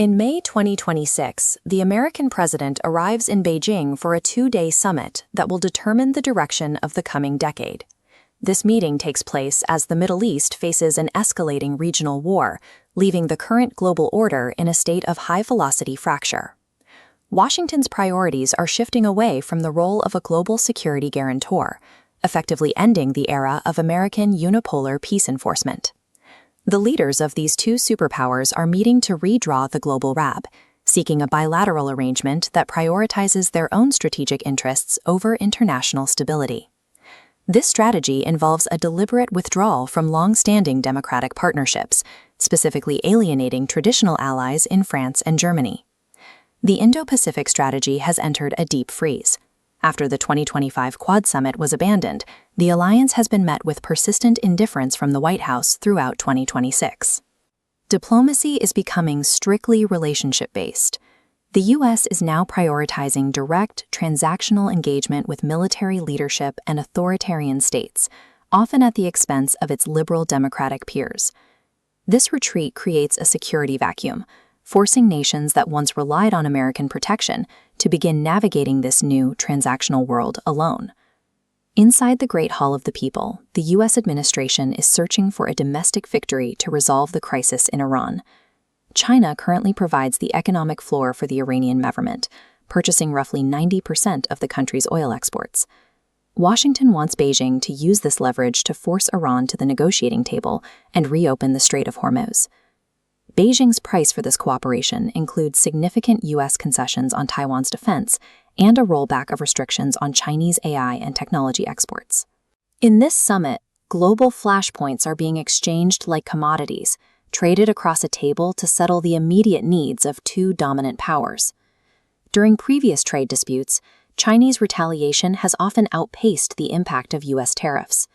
In May 2026, the American president arrives in Beijing for a two-day summit that will determine the direction of the coming decade. This meeting takes place as the Middle East faces an escalating regional war, leaving the current global order in a state of high-velocity fracture. Washington's priorities are shifting away from the role of a global security guarantor, effectively ending the era of American unipolar peace enforcement. The leaders of these two superpowers are meeting to redraw the global RAB, seeking a bilateral arrangement that prioritizes their own strategic interests over international stability. This strategy involves a deliberate withdrawal from long-standing democratic partnerships, specifically alienating traditional allies in France and Germany. The Indo-Pacific Strategy has entered a deep freeze. After the 2025 Quad Summit was abandoned, the alliance has been met with persistent indifference from the White House throughout 2026. Diplomacy is becoming strictly relationship-based. The U.S. is now prioritizing direct, transactional engagement with military leadership and authoritarian states, often at the expense of its liberal democratic peers. This retreat creates a security vacuum, forcing nations that once relied on American protection to begin navigating this new transactional world alone. Inside the Great Hall of the People, the U.S. administration is searching for a domestic victory to resolve the crisis in Iran. China currently provides the economic floor for the Iranian government, purchasing roughly 90% of the country's oil exports. Washington wants Beijing to use this leverage to force Iran to the negotiating table and reopen the Strait of Hormuz. Beijing's price for this cooperation includes significant U.S. concessions on Taiwan's defense and a rollback of restrictions on Chinese AI and technology exports. In this summit, global flashpoints are being exchanged like commodities, traded across a table to settle the immediate needs of two dominant powers. During previous trade disputes, Chinese retaliation has often outpaced the impact of U.S. tariffs.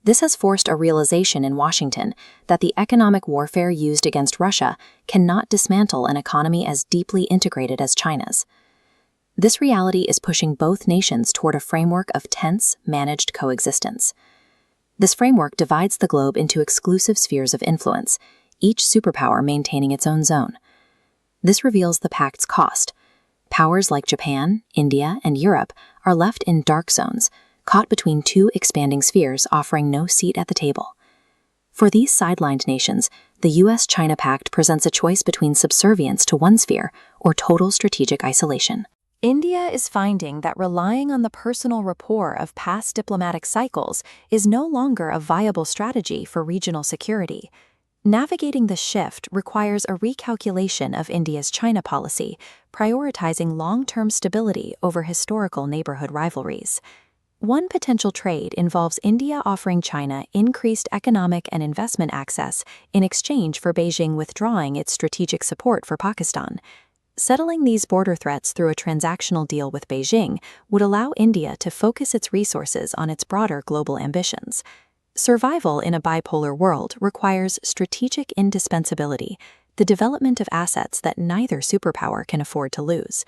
This has forced a realization in Washington that the economic warfare used against Russia cannot dismantle an economy as deeply integrated as China's. This reality is pushing both nations toward a framework of tense, managed coexistence. This framework divides the globe into exclusive spheres of influence, each superpower maintaining its own zone. This reveals the pact's cost. Powers like Japan, India, and Europe are left in dark zones, caught between two expanding spheres offering no seat at the table. For these sidelined nations, the U.S.-China Pact presents a choice between subservience to one sphere or total strategic isolation. India is finding that relying on the personal rapport of past diplomatic cycles is no longer a viable strategy for regional security. Navigating the shift requires a recalculation of India's China policy, prioritizing long-term stability over historical neighborhood rivalries. One potential trade involves India offering China increased economic and investment access in exchange for Beijing withdrawing its strategic support for Pakistan. Settling these border threats through a transactional deal with Beijing would allow India to focus its resources on its broader global ambitions. Survival in a bipolar world requires strategic indispensability, the development of assets that neither superpower can afford to lose.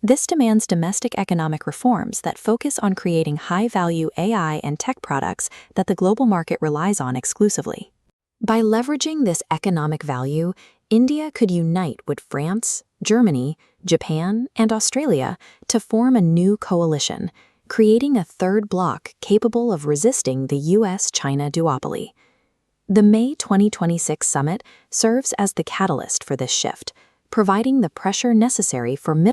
This demands domestic economic reforms that focus on creating high-value AI and tech products that the global market relies on exclusively. By leveraging this economic value, India could unite with France, Germany, Japan, and Australia to form a new coalition, creating a third bloc capable of resisting the U.S.-China duopoly. The May 2026 summit serves as the catalyst for this shift, providing the pressure necessary for middle